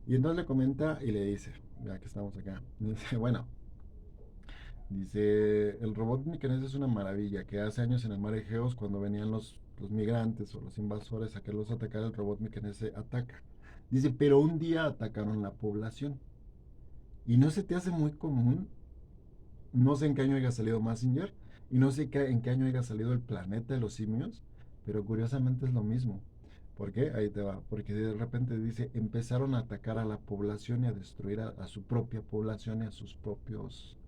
Y entonces le comenta y le dice, ya que estamos acá, dice, bueno, dice, el robot micanés es una maravilla, que hace años en el mar Egeo, cuando venían los migrantes o los invasores a quererlos atacar, el robot micanés se ataca. Dice, pero un día atacaron la población. ¿Y no se te hace muy común? No sé en qué año haya salido Mazinger y no sé en qué año haya salido el planeta de los simios, pero curiosamente es lo mismo. ¿Por qué? Ahí te va. Porque de repente dice, empezaron a atacar a la población y a destruir a su propia población y a sus propios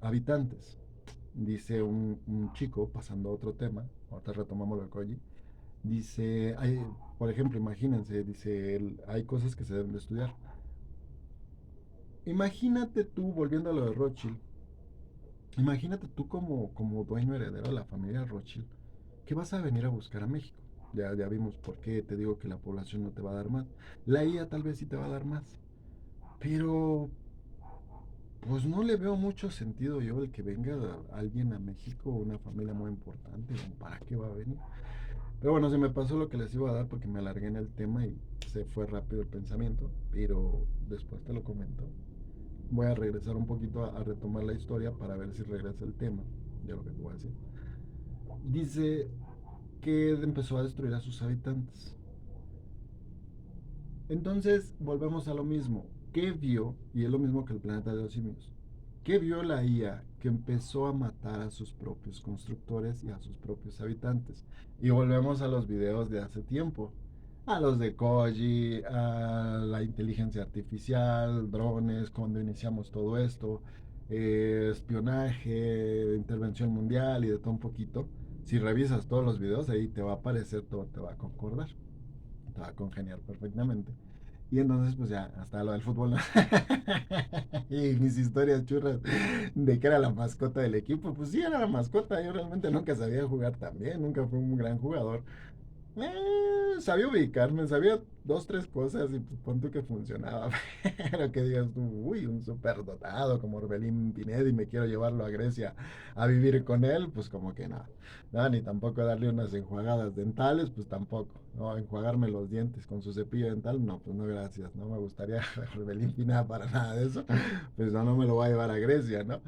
habitantes. Dice un chico, pasando a otro tema, ahorita retomamos lo de Koji, dice, por ejemplo, imagínense, dice, hay cosas que se deben de estudiar. Imagínate tú, volviendo a lo de Rothschild, imagínate tú como dueño heredero de la familia Rothschild, que vas a venir a buscar a México. Ya vimos por qué te digo que la población no te va a dar más. La IA tal vez sí te va a dar más. Pero pues no le veo mucho sentido yo el que venga alguien a México, una familia muy importante, ¿para qué va a venir? Pero bueno, se me pasó lo que les iba a dar porque me alargué en el tema y se fue rápido el pensamiento, pero después te lo comento. Voy a regresar un poquito a retomar la historia para ver si regresa el tema de lo que te voy a decir. Dice que empezó a destruir a sus habitantes. Entonces volvemos a lo mismo. ¿Qué vio? Y es lo mismo que el planeta de los simios. ¿Qué vio la IA que empezó a matar a sus propios constructores y a sus propios habitantes? Y volvemos a los videos de hace tiempo. A los de Koji, a la inteligencia artificial, drones, cuando iniciamos todo esto, espionaje, intervención mundial y de todo un poquito. Si revisas todos los videos, ahí te va a aparecer todo, te va a concordar, te va a congeniar perfectamente. Y entonces, pues ya, hasta lo del fútbol, ¿no? Y mis historias churras de que era la mascota del equipo. Pues sí, era la mascota. Yo realmente nunca sabía jugar tan bien, nunca fui un gran jugador. Sabía ubicarme, sabía dos, tres cosas y pues punto que funcionaba. Pero que digas tú, uy, un superdotado como Orbelín Pineda y me quiero llevarlo a Grecia a vivir con él, pues como que nada. No, ni tampoco darle unas enjuagadas dentales, pues tampoco. No, enjuagarme los dientes con su cepillo dental, no, pues no, gracias. No me gustaría Orbelín Pineda para nada de eso. Pues no, no me lo voy a llevar a Grecia, ¿no?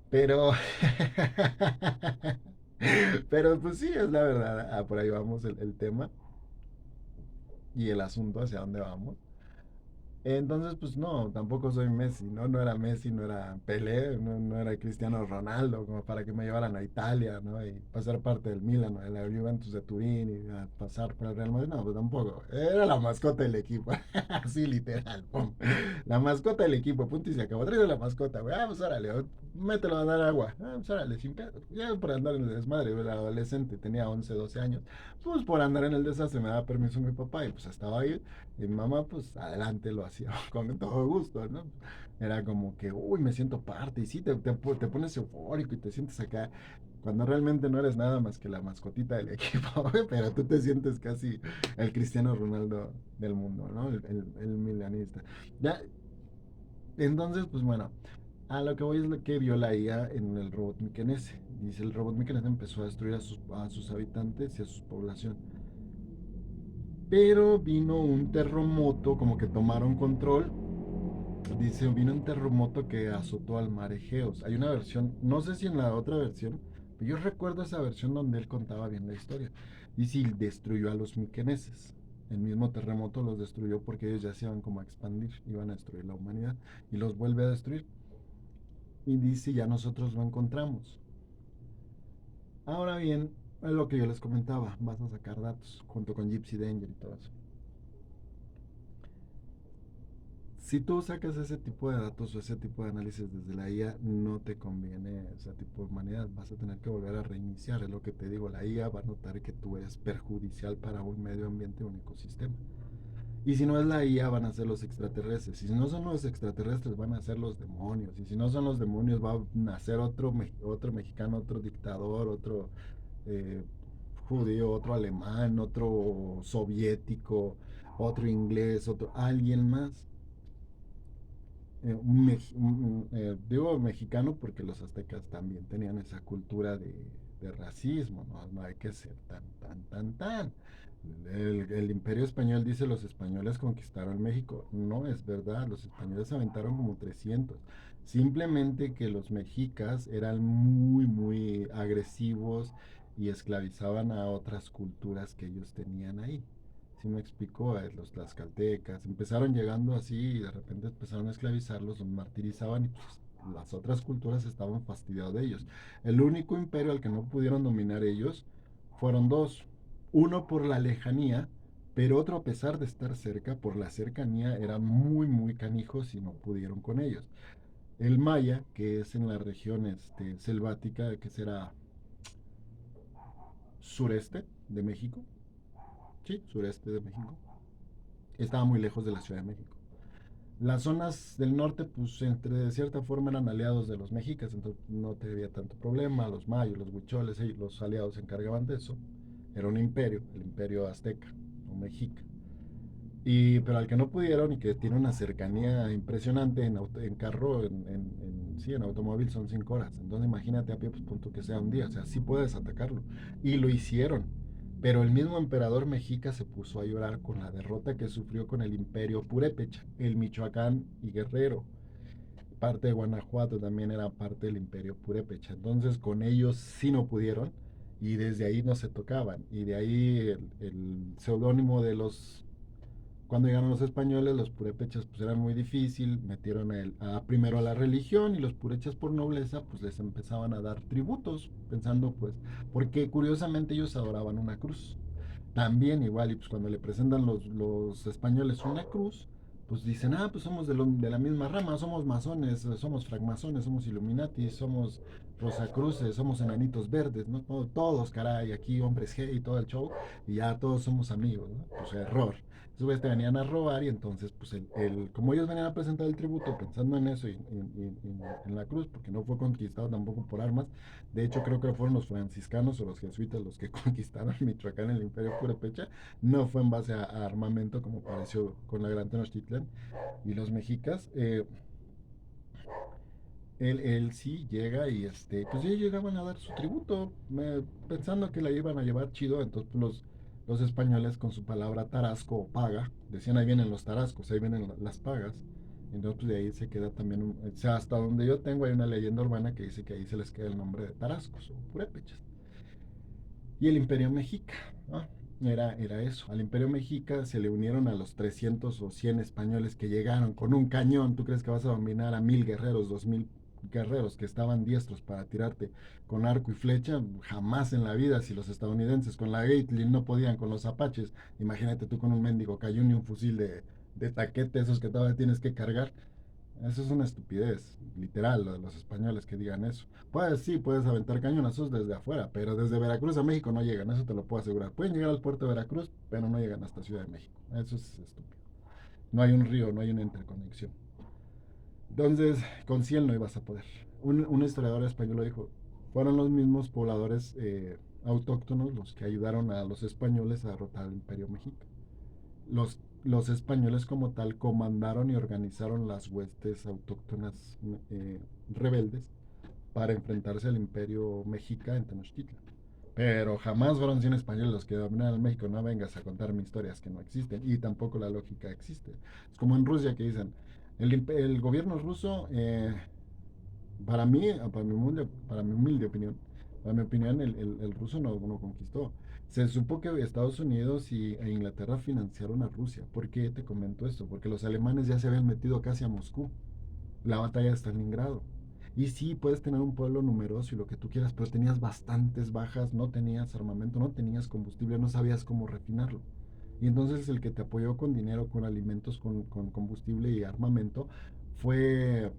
Pero pero pues sí, es la verdad. Por ahí vamos el tema y el asunto hacia dónde vamos. Entonces, pues no, tampoco soy Messi, ¿no? No era Messi, no era Pelé, no era Cristiano Ronaldo, como para que me llevaran a Italia, ¿no? Y pasar parte del Milan, ¿no? De la Juventus de Turín y a pasar por el Real Madrid. No, pues tampoco. Era la mascota del equipo, así literal, pum. La mascota del equipo, punto y se acabó. Trae la mascota, güey. Ah, pues órale, mételo a dar agua. Ah, pues órale, sin pedo. Ya por andar en el desmadre, era adolescente, tenía 11 12 años. Pues por andar en el desastre me daba permiso mi papá y pues estaba ahí. Y mi mamá, pues adelante lo hacía con todo gusto, ¿no? Era como que, uy, me siento parte. Y sí, te pones eufórico y te sientes acá. Cuando realmente no eres nada más que la mascotita del equipo, pero tú te sientes casi el Cristiano Ronaldo del mundo, ¿no? El milanista. Ya, entonces, pues bueno, a lo que voy es lo que vio la IA en el robot miquenese. Dice, el robot miquenese empezó a destruir a sus habitantes y a su población. Pero vino un terremoto, como que tomaron control. Dice, vino un terremoto que azotó al mar Egeos. Hay una versión, no sé si en la otra versión, pero yo recuerdo esa versión donde él contaba bien la historia. Y si destruyó a los miqueneses. El mismo terremoto los destruyó porque ellos ya se iban como a expandir, iban a destruir la humanidad y los vuelve a destruir. Y dice, ya nosotros lo encontramos. Ahora bien, es lo que yo les comentaba, vas a sacar datos junto con Gypsy Danger y todo eso. Si tú sacas ese tipo de datos o ese tipo de análisis desde la IA, no te conviene ese tipo de humanidad. Vas a tener que volver a reiniciar. Es lo que te digo, la IA va a notar que tú eres perjudicial para un medio ambiente, un ecosistema. Y si no es la IA, van a ser los extraterrestres. Y si no son los extraterrestres, van a ser los demonios. Y si no son los demonios, va a nacer otro mexicano, otro dictador, otro eh, judío, otro alemán, otro soviético, otro inglés, otro alguien más. Digo mexicano porque los aztecas también tenían esa cultura de racismo, ¿no? No hay que ser tan. El imperio español dice los españoles conquistaron México. No es verdad, los españoles aventaron como 300. Simplemente que los mexicas eran muy, muy agresivos y esclavizaban a otras culturas que ellos tenían ahí. ¿Sí me explicó? Los tlaxcaltecas empezaron llegando así y de repente empezaron a esclavizarlos, los martirizaban y pues las otras culturas estaban fastidiados de ellos. El único imperio al que no pudieron dominar ellos fueron dos. Uno por la lejanía, pero otro a pesar de estar cerca, por la cercanía, eran muy, muy canijos y no pudieron con ellos. El maya, que es en la región selvática, que será sureste de México, sí, sureste de México, estaba muy lejos de la Ciudad de México. Las zonas del norte, pues entre de cierta forma eran aliados de los mexicas, entonces no tenía tanto problema. Los mayos, los huicholes, los aliados se encargaban de eso. Era un imperio, el imperio azteca o mexica. Pero al que no pudieron y que tiene una cercanía impresionante en carro, sí, en automóvil son 5 horas. Entonces imagínate a pie, pues punto que sea un día. O sea, sí puedes atacarlo. Y lo hicieron. Pero el mismo emperador mexica se puso a llorar con la derrota que sufrió con el imperio purépecha, el Michoacán y Guerrero. Parte de Guanajuato también era parte del imperio purépecha. Entonces con ellos sí no pudieron y desde ahí no se tocaban. Y de ahí el seudónimo de los cuando llegaron los españoles, los purépechas pues eran muy difícil, metieron primero a la religión y los purechas por nobleza pues les empezaban a dar tributos, pensando pues, porque curiosamente ellos adoraban una cruz. También igual, y pues cuando le presentan los españoles una cruz, pues dicen, ah, pues somos de la misma rama, somos masones, somos francmasones, somos illuminati, somos rosacruces, somos enanitos verdes, ¿no? Todos, caray, aquí hombres G y todo el show, y ya todos somos amigos, ¿no? Pues error. Esos güeyes te venían a robar y entonces, pues, como ellos venían a presentar el tributo pensando en eso y en la cruz, porque no fue conquistado tampoco por armas, de hecho creo que fueron los franciscanos o los jesuitas los que conquistaron Michoacán, el imperio purépecha, no fue en base a armamento como pareció con la gran Tenochtitlan y los mexicas. Él sí llega y pues ellos llegaban a dar su tributo, pensando que la iban a llevar chido, entonces pues, los españoles con su palabra tarasco o paga, decían ahí vienen los tarascos, ahí vienen las pagas, entonces pues de ahí se queda también, o sea, hasta donde yo tengo hay una leyenda urbana que dice que ahí se les queda el nombre de tarascos o purépechas. Y el imperio mexica, ¿no? Era eso. Al imperio mexica se le unieron a los 300 o 100 españoles que llegaron con un cañón. ¿Tú crees que vas a dominar a 1000 guerreros, 2000 guerreros que estaban diestros para tirarte con arco y flecha? Jamás en la vida. Si los estadounidenses con la Gatling no podían con los apaches, imagínate tú con un mendigo cañón y un fusil de taquete, esos que todavía tienes que cargar. Eso es una estupidez, literal, lo de los españoles que digan eso. Pues sí, puedes aventar cañonazos desde afuera, pero desde Veracruz a México no llegan, eso te lo puedo asegurar. Pueden llegar al puerto de Veracruz, pero no llegan hasta Ciudad de México. Eso es estúpido. No hay un río, no hay una interconexión. Entonces, con 100 no ibas a poder. Un historiador español lo dijo, fueron los mismos pobladores autóctonos los que ayudaron a los españoles a derrotar al imperio mexica. Los españoles como tal comandaron y organizaron las huestes autóctonas rebeldes para enfrentarse al imperio mexica en Tenochtitlan. Pero jamás fueron 100 españoles los que dominaron México. No vengas a contarme historias que no existen y tampoco la lógica existe. Es como en Rusia que dicen, el gobierno ruso, para mí, para mi humilde opinión, para mi opinión, el ruso no conquistó. Se supo que Estados Unidos e Inglaterra financiaron a Rusia. ¿Por qué te comento esto? Porque los alemanes ya se habían metido casi a Moscú, la batalla de Stalingrado. Y sí, puedes tener un pueblo numeroso y lo que tú quieras, pero tenías bastantes bajas, no tenías armamento, no tenías combustible, no sabías cómo refinarlo. Y entonces el que te apoyó con dinero, con alimentos, con combustible y armamento fue,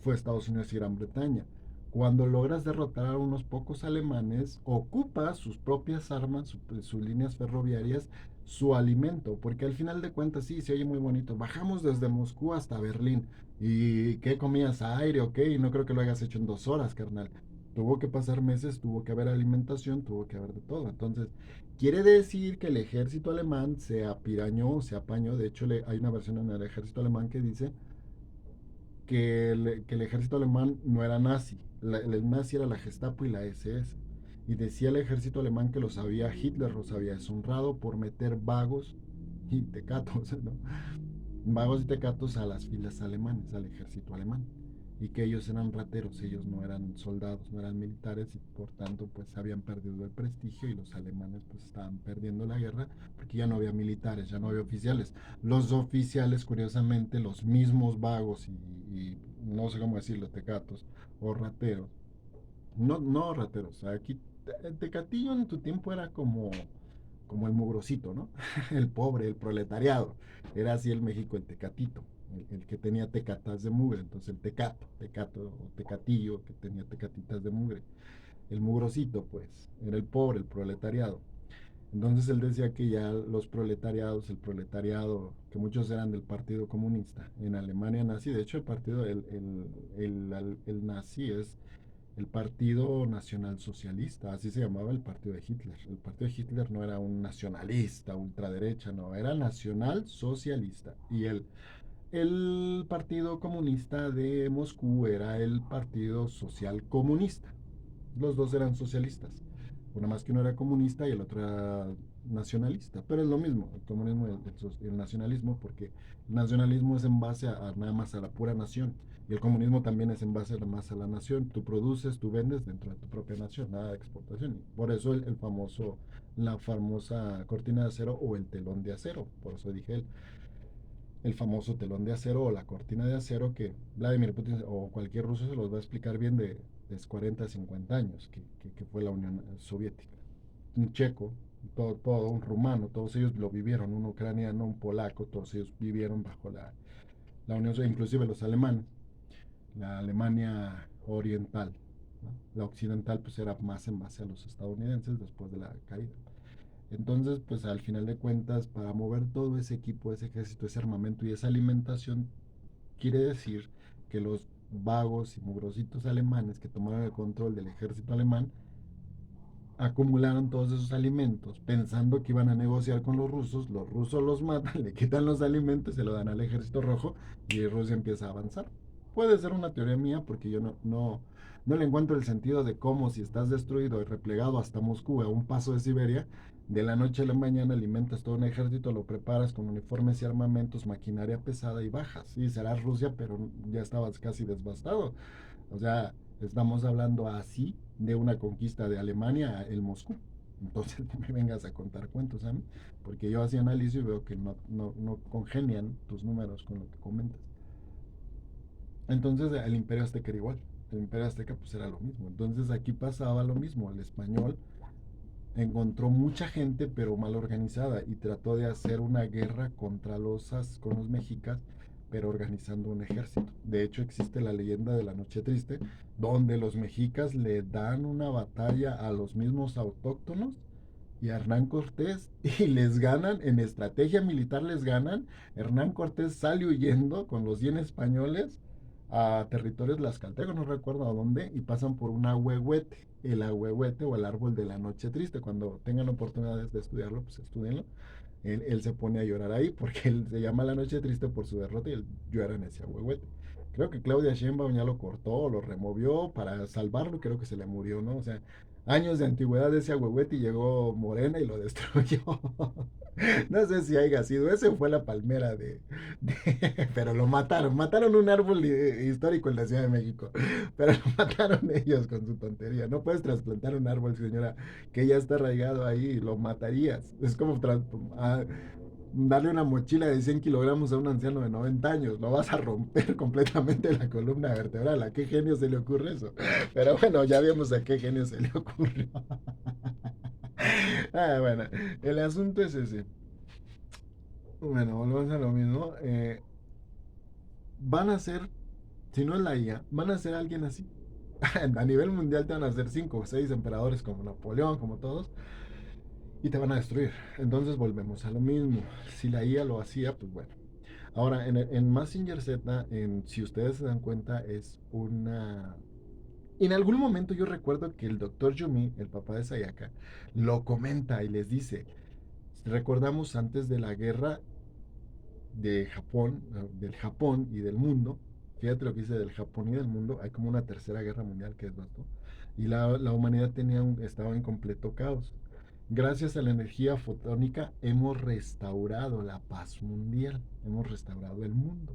fue Estados Unidos y Gran Bretaña. Cuando logras derrotar a unos pocos alemanes, ocupa sus propias armas, sus líneas ferroviarias, su alimento, porque al final de cuentas sí, se oye muy bonito. Bajamos desde Moscú hasta Berlín. ¿Y qué comías? Aire, ok, no creo que lo hayas hecho en 2 horas, carnal. Tuvo que pasar meses, tuvo que haber alimentación, tuvo que haber de todo. Entonces, quiere decir que el ejército alemán se apirañó, se apañó. De hecho, hay una versión en el ejército alemán que dice que el ejército alemán no era nazi. El nazi era la Gestapo y la SS. y decía el ejército alemán que Hitler los había deshonrado por meter vagos y tecatos, ¿no? Vagos y tecatos a las filas alemanes, al ejército alemán, y que ellos eran rateros, ellos no eran soldados, no eran militares y por tanto pues habían perdido el prestigio y los alemanes pues estaban perdiendo la guerra porque ya no había militares, ya no había oficiales. Los oficiales, curiosamente, los mismos vagos y no sé cómo decirlo, tecatos o rateros, no rateros, aquí Tecatillo en tu tiempo era como el mugrosito, ¿no? El pobre, el proletariado. Era así el México, el tecatito, el que tenía tecatas de mugre. Entonces el tecato o tecatillo que tenía tecatitas de mugre. El mugrosito, pues, era el pobre, el proletariado. Entonces él decía que ya los proletariados, el proletariado, que muchos eran del Partido Comunista, en Alemania nazi, de hecho el partido, el nazi es el Partido Nacional Socialista, así se llamaba el partido de Hitler. El partido de Hitler no era un nacionalista, ultraderecha, no, era nacional socialista. Y el Partido Comunista de Moscú era el Partido Social Comunista. Los dos eran socialistas. Una más que uno era comunista y el otro era nacionalista. Pero es lo mismo, el comunismo y el nacionalismo, porque el nacionalismo es en base a nada más a la pura nación. Y el comunismo también es en base más a la nación. Tú produces, tú vendes dentro de tu propia nación, nada de exportación. Por eso la famosa cortina de acero o el telón de acero. Por eso dije el famoso telón de acero o la cortina de acero que Vladimir Putin o cualquier ruso se los va a explicar bien de 40 a 50 años que fue la Unión Soviética. Un checo, todo un rumano, todos ellos lo vivieron, un ucraniano, un polaco, todos ellos vivieron bajo la Unión Soviética, inclusive los alemanes, la Alemania oriental, ¿no? La occidental pues era más en base a los estadounidenses después de la caída. Entonces, pues al final de cuentas, para mover todo ese equipo, ese ejército, ese armamento y esa alimentación, quiere decir que los vagos y mugrositos alemanes que tomaron el control del ejército alemán acumularon todos esos alimentos pensando que iban a negociar con los rusos los matan, le quitan los alimentos, se lo dan al ejército rojo y Rusia empieza a avanzar. Puede ser una teoría mía porque yo no le encuentro el sentido de cómo si estás destruido y replegado hasta Moscú a un paso de Siberia, de la noche a la mañana alimentas todo un ejército, lo preparas con uniformes y armamentos, maquinaria pesada y bajas. Sí, serás Rusia, pero ya estabas casi devastado. O sea, estamos hablando así de una conquista de Alemania el Moscú. Entonces no me vengas a contar cuentos a mí, porque yo así analizo y veo que no congenian tus números con lo que comentas. Entonces el Imperio Azteca era igual. El Imperio Azteca pues era lo mismo. Entonces aquí pasaba lo mismo. El español encontró mucha gente pero mal organizada y trató de hacer una guerra con los mexicas pero organizando un ejército. De hecho existe la leyenda de la Noche Triste donde los mexicas le dan una batalla a los mismos autóctonos y a Hernán Cortés y les ganan, en estrategia militar les ganan. Hernán Cortés sale huyendo con los 100 españoles a territorios tlaxcaltecos, no recuerdo a dónde, y pasan por un ahuehuete, el ahuehuete o el árbol de la noche triste. Cuando tengan oportunidades de estudiarlo, pues estudienlo. Él se pone a llorar ahí porque él se llama la noche triste por su derrota y él llora en ese ahuehuete. Creo que Claudia Sheinbaum ya lo cortó, lo removió para salvarlo, creo que se le murió, ¿no? O sea, años de antigüedad de ese ahuehuete y llegó Morena y lo destruyó. No sé si haya sido ese, fue la palmera pero lo mataron. Mataron un árbol histórico en la Ciudad de México. Pero lo mataron ellos con su tontería. No puedes trasplantar un árbol, señora, que ya está arraigado ahí. Lo matarías. Es como darle una mochila de 100 kilogramos a un anciano de 90 años. Lo vas a romper completamente la columna vertebral. ¿A qué genio se le ocurre eso? Pero bueno, ya vimos a qué genio se le ocurrió. Bueno, el asunto es ese. Bueno, volvemos a lo mismo. Van a ser, si no es la IA, van a ser alguien así. A nivel mundial te van a hacer 5 o 6 emperadores como Napoleón, como todos, y te van a destruir. Entonces volvemos a lo mismo. Si la IA lo hacía, pues bueno. Ahora, en Mazinger Z, si ustedes se dan cuenta, es una... En algún momento yo recuerdo que el doctor Yumi, el papá de Sayaka, lo comenta y les dice, recordamos antes de la guerra de Japón, del Japón y del mundo, fíjate lo que dice del Japón y del mundo, hay como una tercera guerra mundial que es esto. y la humanidad estaba en completo caos. Gracias a la energía fotónica hemos restaurado la paz mundial, hemos restaurado el mundo.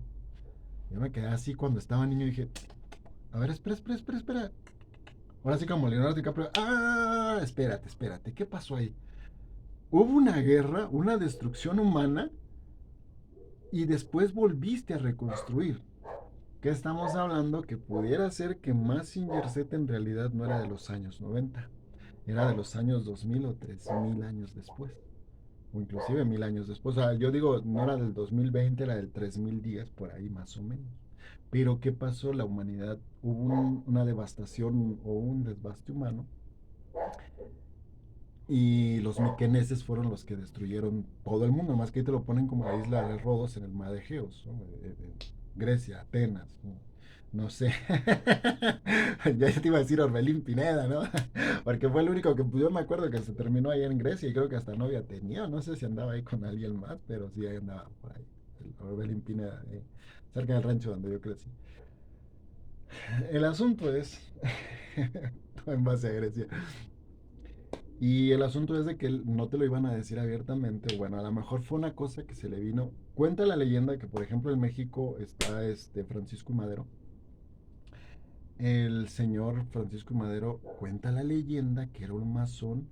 Yo me quedé así cuando estaba niño y dije, a ver, espera. Ahora sí como Leonardo DiCaprio, espérate, ¿qué pasó ahí? Hubo una guerra, una destrucción humana y después volviste a reconstruir. ¿Qué estamos hablando? Que pudiera ser que Mazinger Z en realidad no era de los años 90, era de los años 2000 o 3000 años después, o inclusive 1000 años después. O sea, yo digo, no era del 2020, era del 3010, por ahí más o menos. Pero ¿qué pasó? La humanidad, hubo una devastación o un desbaste humano y los mequeneses fueron los que destruyeron todo el mundo, más que ahí te lo ponen como la isla de Rodos en el mar de Egeos, ¿no? Grecia, Atenas, no sé. Ya te iba a decir Orbelín Pineda, ¿no? Porque fue el único que pues, yo me acuerdo que se terminó ahí en Grecia y creo que hasta novia tenía, no sé si andaba ahí con alguien más, pero sí ahí andaba por ahí, el Orbelín Pineda, cerca del rancho donde yo crecí. El asunto es, en base a Grecia, y el asunto es de que no te lo iban a decir abiertamente. Bueno, a lo mejor fue una cosa que se le vino. Cuenta la leyenda que, por ejemplo, en México está Francisco y Madero. El señor Francisco y Madero cuenta la leyenda que era un masón,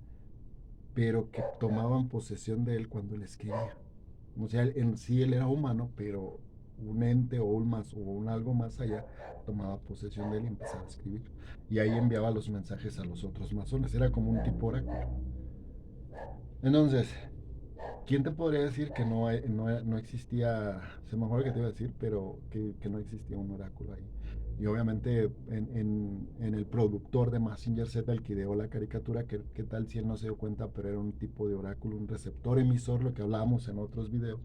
pero que tomaban posesión de él cuando les quería. O sea, en sí él era humano, pero un ente o un algo más allá tomaba posesión de él y empezaba a escribir. Y ahí enviaba los mensajes a los otros masones. Era como un tipo oráculo. Entonces, ¿quién te podría decir que no existía, se me acuerdo que te iba a decir, pero que no existía un oráculo ahí? Y obviamente en el productor de Mazinger Z, el que ideó la caricatura, ¿qué tal si él no se dio cuenta, pero era un tipo de oráculo, un receptor emisor, lo que hablábamos en otros videos?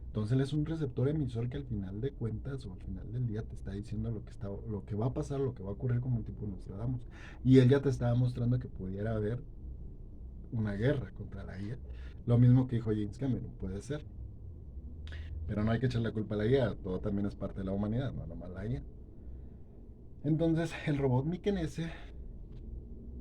Entonces él es un receptor emisor que al final de cuentas o al final del día te está diciendo lo que va a pasar, lo que va a ocurrir como un tipo de Nostradamus. Y él ya te estaba mostrando que pudiera haber una guerra contra la IA. Lo mismo que dijo James Cameron, puede ser. Pero no hay que echar la culpa a la IA, todo también es parte de la humanidad, no nomás la IA. Entonces, el robot Mikenese,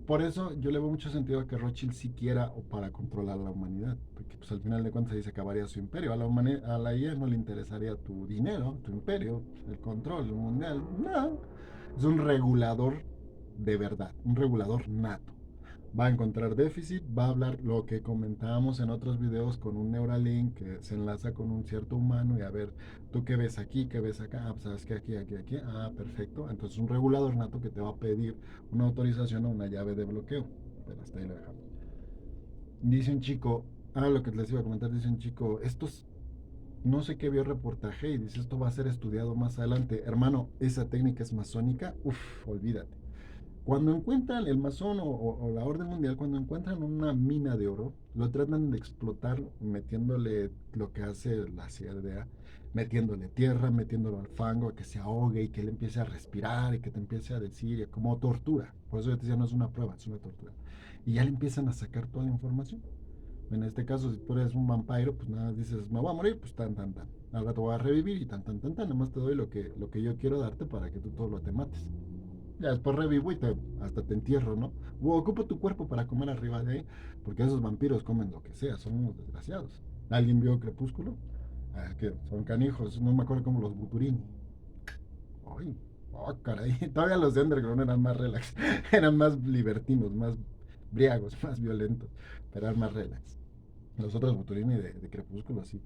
por eso yo le veo mucho sentido a que Rothschild sí quiera o para controlar la humanidad, porque pues al final de cuentas ahí se acabaría su imperio. A la IA no le interesaría tu dinero, tu imperio, el control mundial, no. Es un regulador de verdad, un regulador nato. Va a encontrar déficit, va a hablar lo que comentábamos en otros videos con un Neuralink que se enlaza con un cierto humano y a ver, tú qué ves aquí, qué ves acá, pues sabes que aquí, perfecto. Entonces un regulador nato que te va a pedir una autorización o una llave de bloqueo. Pero hasta ahí lo dejamos. Dice un chico, lo que les iba a comentar, dice un chico, estos, no sé qué vio el reportaje y dice, esto va a ser estudiado más adelante. Hermano, esa técnica es masónica, olvídate. Cuando encuentran el masón o la orden mundial, cuando encuentran una mina de oro, lo tratan de explotar metiéndole lo que hace la CIA, metiéndole tierra, metiéndolo al fango, a que se ahogue y que él empiece a respirar y que te empiece a decir, como tortura. Por eso yo te decía, no es una prueba, es una tortura. Y ya le empiezan a sacar toda la información. En este caso, si tú eres un vampiro, pues nada, dices, me voy a morir, pues tan. Al rato voy a revivir y tan. Nada más te doy lo que yo quiero darte para que tú todo lo te mates. Ya después revivo y hasta te entierro, ¿no? O ocupo tu cuerpo para comer arriba de ahí, porque esos vampiros comen lo que sea, son unos desgraciados. ¿Alguien vio Crepúsculo? Que son canijos, no me acuerdo cómo los Buturini. Ay, caray, todavía los de Underground eran más relax, eran más libertinos, más briagos, más violentos, pero eran más relax. Los otros Buturini de Crepúsculo, sí.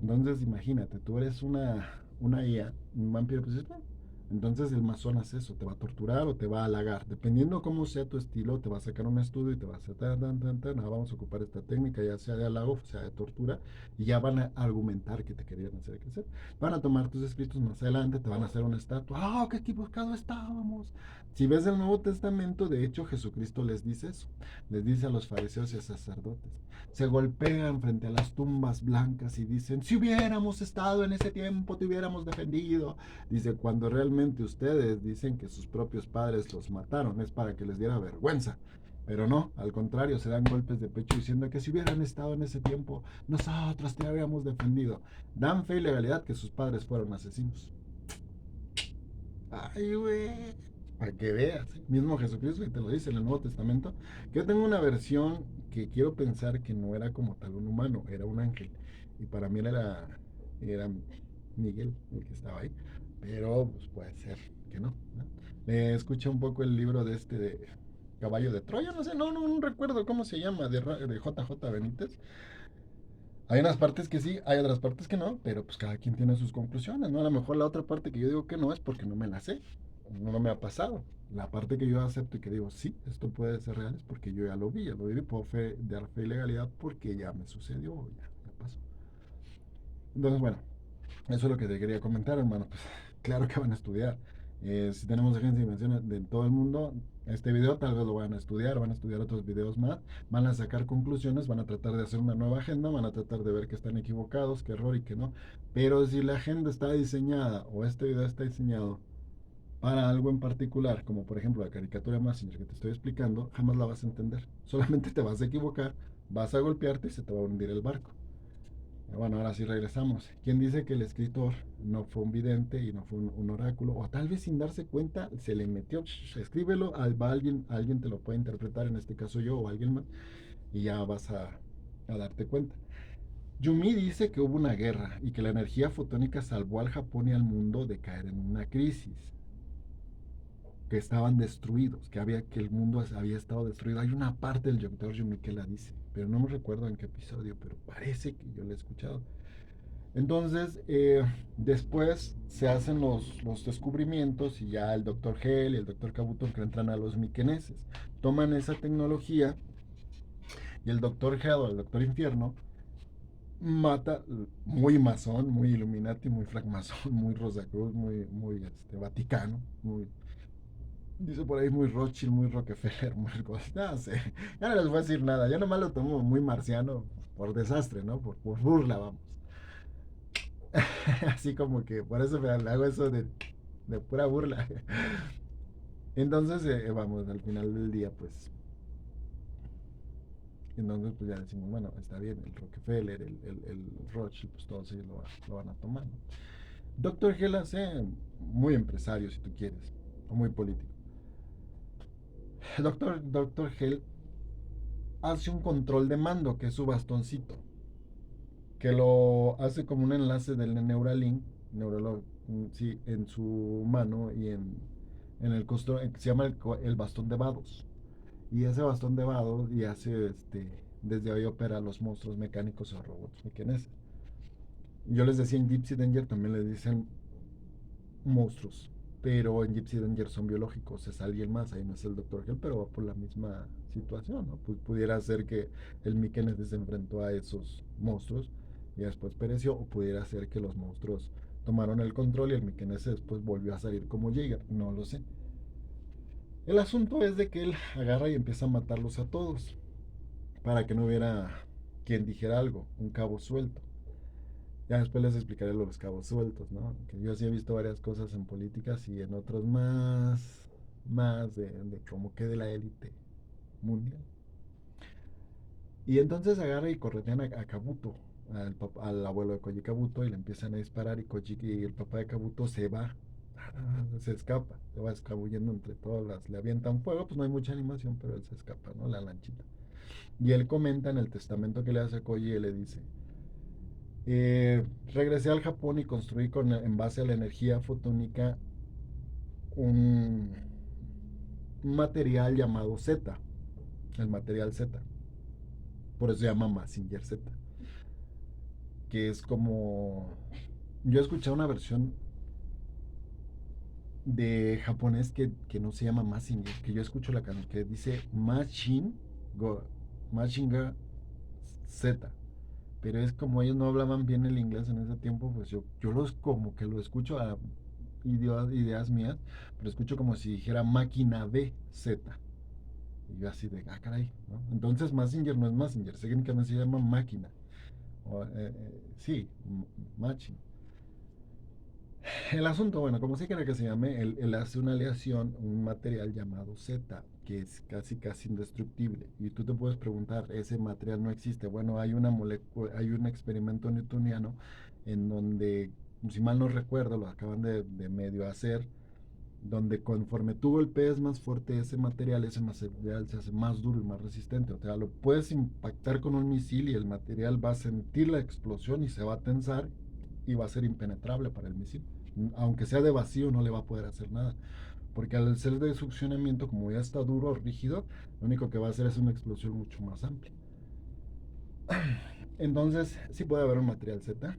Entonces, imagínate, tú eres una IA, un vampiro, pues dices, bueno. Entonces el masón hace eso, te va a torturar o te va a halagar. Dependiendo cómo sea tu estilo, te va a sacar un estudio y te va a hacer vamos a ocupar esta técnica, ya sea de halago, sea de tortura, y ya van a argumentar que te querían hacer crecer. Van a tomar tus escritos más adelante, te van a hacer una estatua. ¡Ah, qué equivocado estábamos! Si ves el Nuevo Testamento, de hecho Jesucristo les dice eso, les dice a los fariseos y a sacerdotes, se golpean frente a las tumbas blancas y dicen, si hubiéramos estado en ese tiempo, te hubiéramos defendido. Dice, cuando realmente ustedes dicen que sus propios padres los mataron, es para que les diera vergüenza. Pero no, al contrario, se dan golpes de pecho diciendo que si hubieran estado en ese tiempo, nosotros te habríamos defendido. Dan fe y legalidad que sus padres fueron asesinos. Ay, güey. para que veas, ¿eh? Mismo Jesucristo y te lo dice en el Nuevo Testamento, que yo tengo una versión que quiero pensar que no era como tal un humano, era un ángel. Y para mí era Miguel el que estaba ahí. Pero pues puede ser que no, ¿no? Escuché un poco el libro de este de Caballo de Troya, no sé, no recuerdo cómo se llama, de JJ Benítez. Hay unas partes que sí, hay otras partes que no, pero pues cada quien tiene sus conclusiones, ¿no? A lo mejor la otra parte que yo digo que no es porque no me la sé, no me ha pasado. La parte que yo acepto y que digo, sí, esto puede ser real es porque yo ya lo viví, puedo dar fe y legalidad porque ya me sucedió, ya pasó. Entonces, bueno, eso es lo que te quería comentar, hermano. Pues claro que van a estudiar. Si tenemos agencia de dimensiones de todo el mundo, este video tal vez lo van a estudiar otros videos más, van a sacar conclusiones, van a tratar de hacer una nueva agenda, van a tratar de ver que están equivocados, que error y que no. Pero si la agenda está diseñada o este video está diseñado para algo en particular, como por ejemplo la caricatura Massinger que te estoy explicando, jamás la vas a entender. Solamente te vas a equivocar, vas a golpearte y se te va a hundir el barco. Bueno, ahora sí regresamos. ¿Quién dice que el escritor no fue un vidente y no fue un oráculo? O tal vez sin darse cuenta se le metió, escríbelo, alguien te lo puede interpretar, en este caso yo o alguien más, y ya vas a darte cuenta. Yumi dice que hubo una guerra y que la energía fotónica salvó al Japón y al mundo de caer en una crisis, que estaban destruidos, que el mundo había estado destruido. Hay una parte del doctor Yumi que la dice, pero no me recuerdo en qué episodio, pero parece que yo la he escuchado. Entonces, después se hacen los descubrimientos y ya el doctor Hell y el doctor Kabuto que entran a los miqueneses. Toman esa tecnología y el doctor Hell o el doctor Infierno mata, muy masón, muy Illuminati, muy francmasón, muy Rosacruz, muy Vaticano, dice por ahí muy Rothschild, muy Rockefeller, muy no sé, ya no les voy a decir nada, yo nomás lo tomo muy marciano por desastre, ¿no? Por burla, vamos. Así como que por eso me hago eso de pura burla. Entonces, vamos, al final del día, pues, entonces pues ya decimos, bueno, está bien, el Rockefeller, el Rothschild, pues todos ellos lo van a tomar, ¿no? Doctor Gel hace muy empresario, si tú quieres, o muy político. Doctor Gel hace un control de mando, que es su bastoncito, que lo hace como un enlace del Neuralink, Neuralink, sí, en su mano y en el costado, se llama el bastón de vados. Y ese bastón de vados y hace, desde ahí opera los monstruos mecánicos o robots mecaneses. Yo les decía en Gypsy Danger también les dicen monstruos, pero en Gypsy Danger son biológicos, es alguien más, ahí no es el Doctor Hell, pero va por la misma situación, ¿no? Pues pudiera ser que el Mikenes se enfrentó a esos monstruos y después pereció, o pudiera ser que los monstruos tomaron el control y el Mikenes después volvió a salir como Jaeger, no lo sé. El asunto es de que él agarra y empieza a matarlos a todos, para que no hubiera quien dijera algo, un cabo suelto. Ya después les explicaré los cabos sueltos, ¿no? Que yo sí he visto varias cosas en políticas y en otros más de cómo quede la élite mundial. Y entonces agarra y corretean a Kabuto, al abuelo de Koji Kabuto, y le empiezan a disparar y el papá de Kabuto se va, se escapa, se va escabullendo entre todas le avientan fuego, pues no hay mucha animación, pero él se escapa, ¿no? La lanchita. Y él comenta en el testamento que le hace a Koji, y le dice, regresé al Japón y construí en base a la energía fotónica un, un material llamado Z, el material Z. Por eso se llama Mazinger Z. Que es como... Yo he escuchado una versión de japonés que no se llama Mazinger, que yo escucho la canción que dice Go, Mazinger Z. Pero es como ellos no hablaban bien el inglés en ese tiempo, pues yo los como que lo escucho a ideas mías, pero escucho como si dijera máquina B Z. Y yo así de, ah, caray, ¿no? Entonces Mazinger no es Mazinger, técnicamente se llama máquina. Sí, matching. El asunto, bueno, como se quiera que se llame, él hace una aleación, un material llamado Z, que es casi indestructible. Y tú te puedes preguntar, ese material no existe. Bueno, hay una molécula, hay un experimento newtoniano en donde, si mal no recuerdo, lo acaban de medio hacer, donde conforme tú golpees más fuerte ese material se hace más duro y más resistente. O sea, lo puedes impactar con un misil y el material va a sentir la explosión y se va a tensar y va a ser impenetrable para el misil. Aunque sea de vacío, no le va a poder hacer nada. Porque al ser de succionamiento, como ya está duro o rígido, lo único que va a hacer es una explosión mucho más amplia. Entonces, sí puede haber un material Z.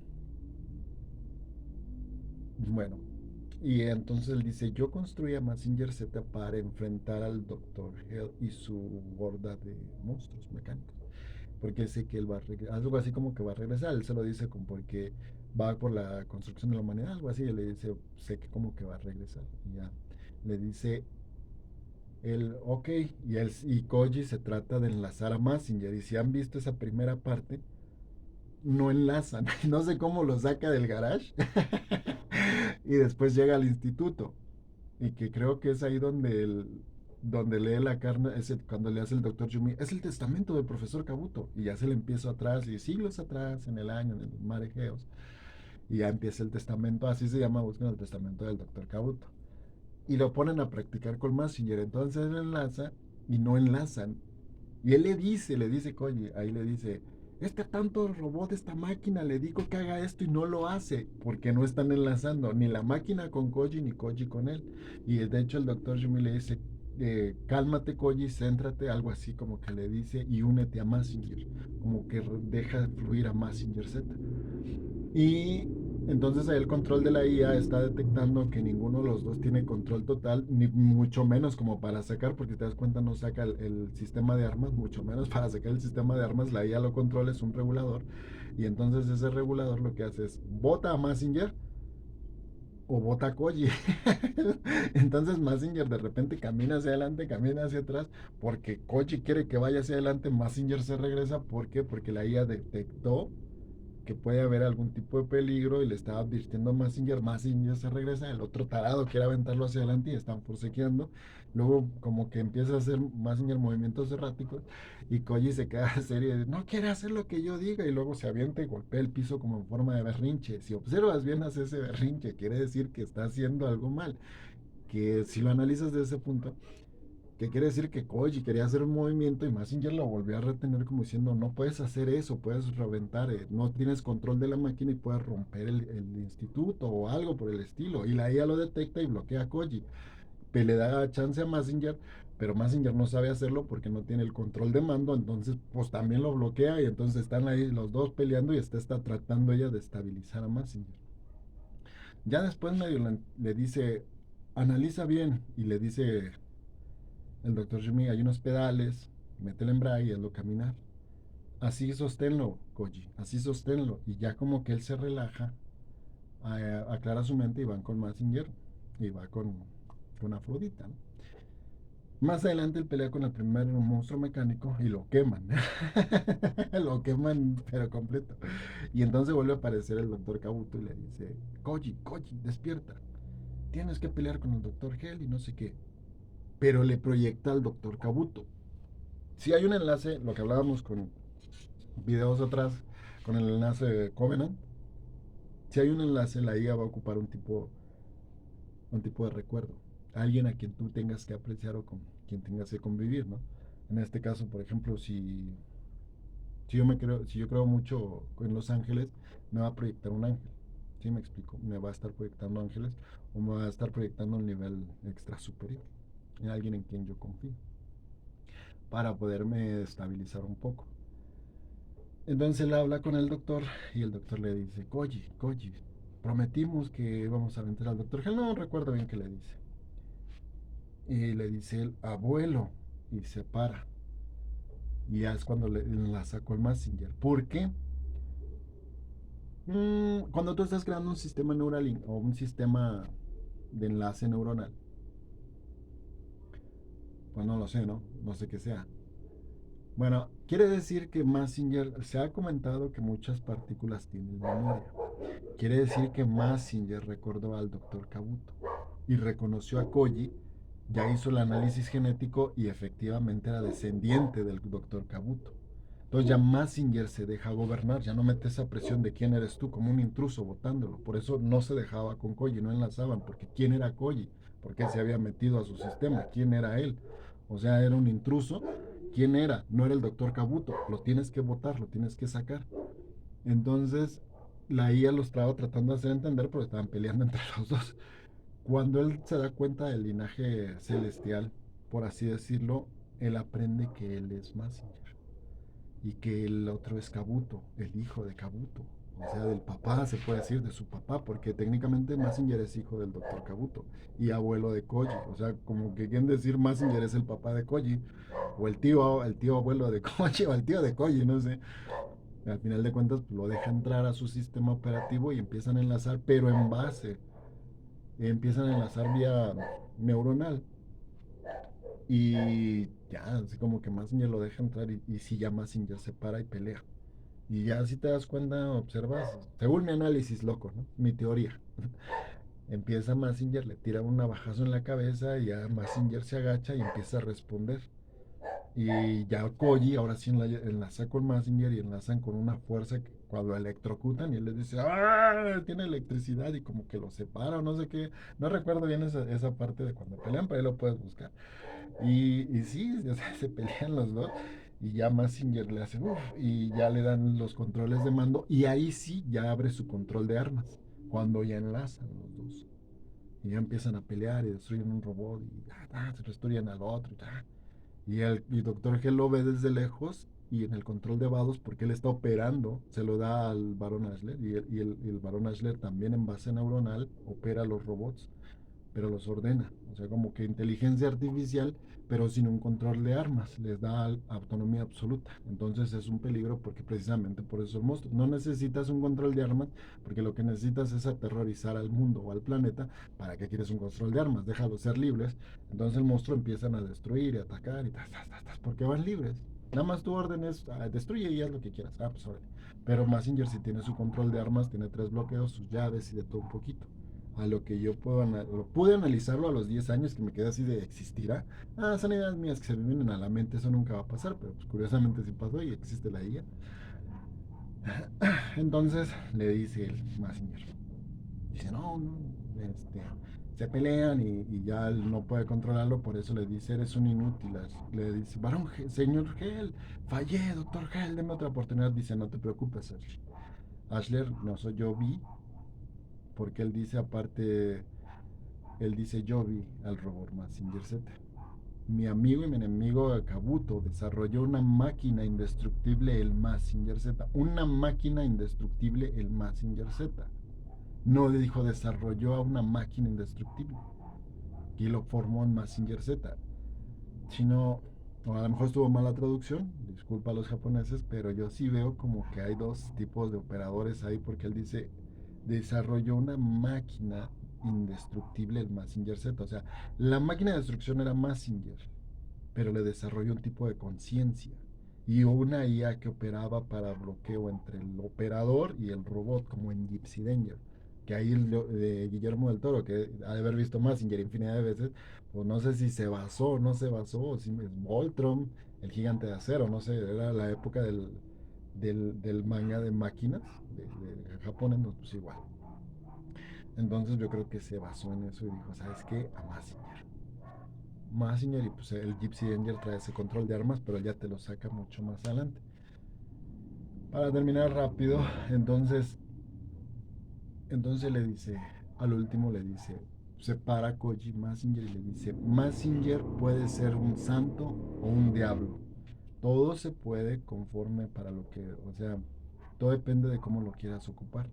Bueno, y entonces él dice, yo construí a Mazinger Z para enfrentar al Doctor Hell y su horda de monstruos mecánicos. Porque sé que él va a regresar, algo así como que va a regresar, él se lo dice como porque va por la construcción de la humanidad, algo así, y le dice, sé que como que va a regresar. Y ya, le dice el ok, y Koji se trata de enlazar a Mazinger, y si han visto esa primera parte, no enlazan, no sé cómo lo saca del garage, y después llega al instituto. Y que creo que es ahí donde lee la carne, cuando le hace el doctor Yumi, es el testamento del profesor Kabuto. Y ya se le empieza atrás, y siglos atrás, en el año, en el mar Egeos. Y ya empieza el testamento, así se llama, buscan el testamento del doctor Kabuto. Y lo ponen a practicar con Mazinger. Entonces él enlaza y no enlazan. Y él le dice Koji, ahí le dice, tanto robot, esta máquina, le digo que haga esto y no lo hace, porque no están enlazando ni la máquina con Koji ni Koji con él. Y de hecho el doctor Yumi le dice, cálmate Koji, céntrate, algo así como que le dice, y únete a Mazinger, como que deja fluir a Mazinger Z. Y entonces ahí el control de la IA está detectando que ninguno de los dos tiene control total, ni mucho menos como para sacar, porque te das cuenta no saca el sistema de armas, mucho menos para sacar el sistema de armas, la IA lo controla, es un regulador, y entonces ese regulador lo que hace es bota a Mazinger o bota a Koji. Entonces Mazinger de repente camina hacia adelante, camina hacia atrás, porque Koji quiere que vaya hacia adelante, Mazinger se regresa, ¿por qué? Porque la IA detectó que puede haber algún tipo de peligro y le estaba advirtiendo a Mazinger se regresa, el otro tarado quiere aventarlo hacia adelante y están forcejeando. Luego como que empieza a hacer Mazinger movimientos erráticos y Koji se queda serio y dice, no quiere hacer lo que yo diga, y luego se avienta y golpea el piso como en forma de berrinche. Si observas bien hace ese berrinche, quiere decir que está haciendo algo mal, que si lo analizas de ese punto, que quiere decir que Koji quería hacer un movimiento y Mazinger lo volvió a retener como diciendo, no puedes hacer eso, puedes reventar, no tienes control de la máquina y puedes romper el instituto o algo por el estilo. Y la IA lo detecta y bloquea a Koji. Le da chance a Mazinger, pero Mazinger no sabe hacerlo porque no tiene el control de mando, entonces pues también lo bloquea y entonces están ahí los dos peleando y está tratando ella de estabilizar a Mazinger. Ya después medio le dice, analiza bien, y le dice el doctor Yumi, hay unos pedales, mete el embrague y hazlo caminar. Así sosténlo, Koji, así sosténlo. Y ya como que él se relaja, aclara su mente y van con Mazinger y va con Afrodita, ¿no? Más adelante él pelea con el primer monstruo mecánico y lo queman. Lo queman pero completo. Y entonces vuelve a aparecer el doctor Kabuto y le dice, Koji, Koji, despierta. Tienes que pelear con el doctor Hell y no sé qué. Pero le proyecta al doctor Kabuto. Si hay un enlace, lo que hablábamos con videos atrás, con el enlace de Covenant, si hay un enlace, la IA va a ocupar un tipo de recuerdo. Alguien a quien tú tengas que apreciar o con quien tengas que convivir, ¿no? En este caso, por ejemplo, si yo creo mucho en los ángeles, me va a proyectar un ángel. ¿Sí me explico? Me va a estar proyectando ángeles o me va a estar proyectando un nivel extra superior, en alguien en quien yo confío, para poderme estabilizar un poco. Entonces él habla con el doctor y el doctor le dice, Koji, Koji, prometimos que íbamos a aventar al doctor. Él no recuerdo bien qué le dice. Y le dice el abuelo y se para. Y ya es cuando la sacó el Messenger. ¿Por qué? Cuando tú estás creando un sistema neural o un sistema de enlace neuronal, pues no lo sé, ¿no? No sé qué sea. Bueno, quiere decir que Messenger, se ha comentado que muchas partículas tienen memoria. Quiere decir que Mazinger recordó al doctor Kabuto y reconoció a Koji, ya hizo el análisis genético y efectivamente era descendiente del doctor Kabuto. Entonces ya Mazinger se deja gobernar, ya no mete esa presión de quién eres tú como un intruso votándolo. Por eso no se dejaba con Koji, no enlazaban, porque quién era Koji, porque se había metido a su sistema, quién era él. O sea, era un intruso. ¿Quién era? No era el doctor Kabuto. Lo tienes que votar, lo tienes que sacar. Entonces, la IA lo estaba tratando de hacer entender, pero estaban peleando entre los dos. Cuando él se da cuenta del linaje celestial, por así decirlo, él aprende que él es Mazinger y que el otro es Kabuto, el hijo de Kabuto. O sea, del papá, se puede decir, de su papá, porque técnicamente Mazinger es hijo del doctor Kabuto y abuelo de Koji. O sea, como que quieren decir Mazinger es el papá de Koji, o el tío abuelo de Koji, o el tío de Koji, no sé. Al final de cuentas, pues, lo deja entrar a su sistema operativo y empiezan a enlazar, pero en base, empiezan a enlazar vía neuronal. Y ya, así como que Mazinger lo deja entrar y si ya Mazinger se para y pelea. Y ya si te das cuenta, observas, según mi análisis loco, ¿no? Mi teoría. Empieza Mazinger, le tira un navajazo en la cabeza y ya Mazinger se agacha y empieza a responder. Y ya Koji ahora sí enlaza con Mazinger y enlazan con una fuerza que cuando electrocutan y él les dice, ¡ah! Tiene electricidad y como que lo separa o no sé qué. No recuerdo bien esa parte de cuando pelean, pero ahí lo puedes buscar. Y sí, o sea, se pelean los dos y ya Mazinger le hace uff y ya le dan los controles de mando y ahí sí ya abre su control de armas cuando ya enlazan los dos y ya empiezan a pelear y destruyen un robot y se destruyen al otro y Doctor G lo ve desde lejos y en el control de vados porque él está operando se lo da al Barón Ashler y el Barón Ashler también en base neuronal opera los robots pero los ordena. O sea, como que inteligencia artificial, pero sin un control de armas. Les da autonomía absoluta. Entonces es un peligro porque precisamente por eso el monstruo. No necesitas un control de armas porque lo que necesitas es aterrorizar al mundo o al planeta. ¿Para qué quieres un control de armas? Déjalos ser libres. Entonces el monstruo empiezan a destruir y atacar y porque van libres. Nada más tu orden es destruye y haz lo que quieras. Pues órale. Pero Mazinger si tiene su control de armas, tiene 3 bloqueos, sus llaves y de todo un poquito a lo que yo pude analizarlo a los 10 años que me quedé así de existirá. Son ideas mías que se me vienen a la mente, eso nunca va a pasar, pero pues curiosamente sí pasó y existe la IA. Entonces le dice el Mazinger, dice, no, no, se pelean y ya él no puede controlarlo, por eso le dice, eres un inútil. Le dice, señor Hell, fallé, doctor Hell, deme otra oportunidad. Dice, no te preocupes, Ashler. Ashler, no soy yo, vi, porque él dice aparte, él dice yo vi al robot Mazinger Z. Mi amigo y mi enemigo Kabuto desarrolló una máquina indestructible, el Mazinger Z. Una máquina indestructible, el Mazinger Z. No le dijo desarrolló a una máquina indestructible. Y lo formó en Mazinger Z. Sino, o a lo mejor estuvo mal la traducción, disculpa a los japoneses, pero yo sí veo como que hay dos tipos de operadores ahí porque él dice desarrolló una máquina indestructible el Mazinger Z. O sea, la máquina de destrucción era Mazinger, pero le desarrolló un tipo de conciencia y una IA que operaba para bloqueo entre el operador y el robot, como en Gypsy Danger. Que ahí Guillermo del Toro, que ha de haber visto Mazinger infinidad de veces, pues no sé si se basó o no se basó, o si es Voltron, el gigante de acero, no sé, era la época del manga de máquinas de Japón, entonces pues igual. Entonces yo creo que se basó en eso y dijo, ¿sabes qué? A Mazinger y pues el Gypsy Danger trae ese control de armas, pero ya te lo saca mucho más adelante. Para terminar rápido, entonces le dice, al último le dice, separa Koji Mazinger y le dice, Mazinger puede ser un santo o un diablo. Todo se puede conforme para lo que, o sea, todo depende de cómo lo quieras ocupar.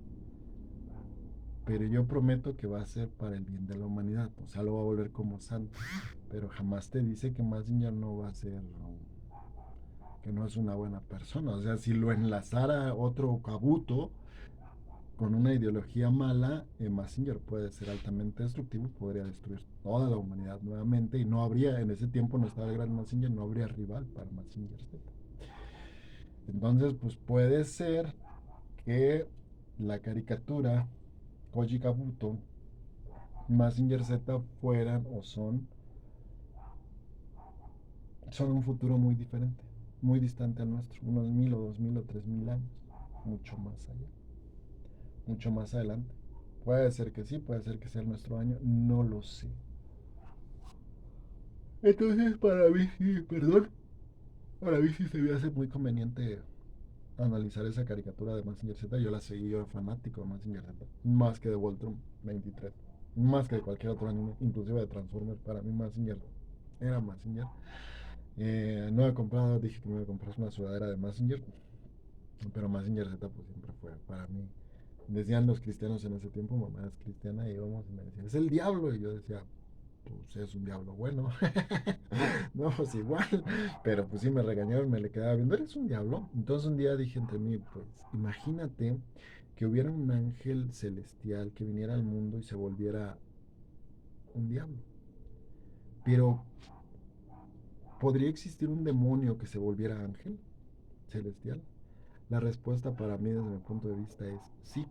Pero yo prometo que va a ser para el bien de la humanidad. O sea, lo va a volver como santo. Pero jamás te dice que Mazinger no va a ser, que no es una buena persona. O sea, si lo enlazara otro Kabuto con una ideología mala, Mazinger puede ser altamente destructivo, podría destruir toda la humanidad nuevamente y no habría, en ese tiempo no estaba el gran Mazinger, no habría rival para Mazinger Z. Entonces, pues puede ser que la caricatura Koji Kabuto, Mazinger Z fueran o son un futuro muy diferente. muy distante al nuestro, unos 1000 o 2000 o 3000 años, mucho más allá, mucho más adelante. Puede ser que sí, puede ser que sea nuestro año, no lo sé. Entonces, para mí sí, perdón, para mí sí se me hace muy conveniente analizar esa caricatura de Mazinger Z. Yo la seguí, yo era fanático de Mazinger Z, más que de Voltron 23, más que de cualquier otro anime, inclusive de Transformers. Para mí Mazinger era Mazinger. No he comprado, dije que me iba a comprar una sudadera de Mazinger, pero Mazinger Z pues siempre fue para mí. Decían los cristianos en ese tiempo, mamá es cristiana, y íbamos y me decían, es el diablo, y yo decía, pues es un diablo bueno. No, pues igual, pero pues sí me regañaron, me le quedaba viendo, eres un diablo. Entonces un día dije entre mí, pues imagínate que hubiera un ángel celestial que viniera al mundo y se volviera un diablo. Pero, ¿podría existir un demonio que se volviera ángel celestial? La respuesta para mí desde mi punto de vista es sí,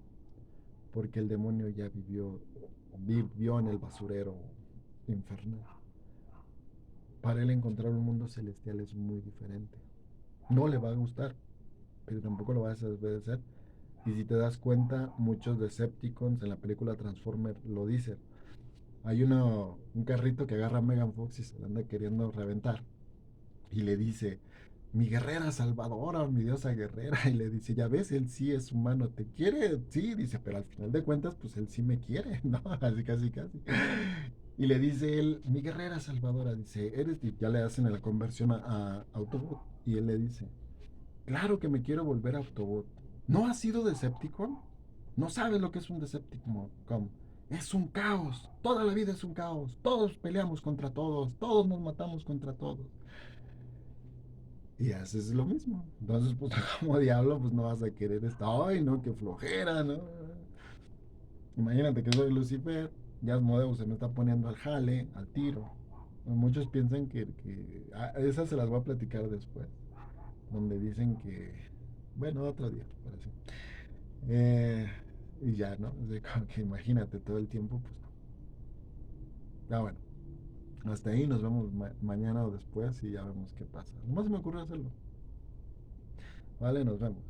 porque el demonio ya vivió en el basurero infernal. Para él encontrar un mundo celestial es muy diferente. No le va a gustar, pero tampoco lo vas a desobedecer. Y si te das cuenta, muchos Decepticons en la película Transformer lo dicen. Hay un carrito que agarra a Megan Fox y se la anda queriendo reventar. Y le dice, mi guerrera salvadora, mi diosa guerrera. Y le dice, ya ves, él sí es humano, te quiere, sí, dice, pero al final de cuentas, pues él sí me quiere, ¿no? Así casi, casi. Y le dice él, mi guerrera salvadora, dice, eres, y ya le hacen la conversión a Autobot. Y él le dice, claro que me quiero volver a Autobot. ¿No has sido Decepticon? No sabes lo que es un Decepticon. Es un caos. Toda la vida es un caos. Todos peleamos contra todos. Todos nos matamos contra todos. Y haces lo mismo. Entonces, pues como diablo, pues no vas a querer esto. Ay, no, qué flojera, ¿no? Imagínate que soy Lucifer. Ya Asmodeus se me está poniendo al jale, al tiro. Muchos piensan esas se las voy a platicar después. Donde dicen que... Bueno, otro día, parece. Eh, y ya, ¿no? O sea, como que imagínate todo el tiempo, pues no. Ah, bueno, hasta ahí nos vemos mañana o después y ya vemos qué pasa. Nomás se me ocurrió hacerlo. Vale, nos vemos.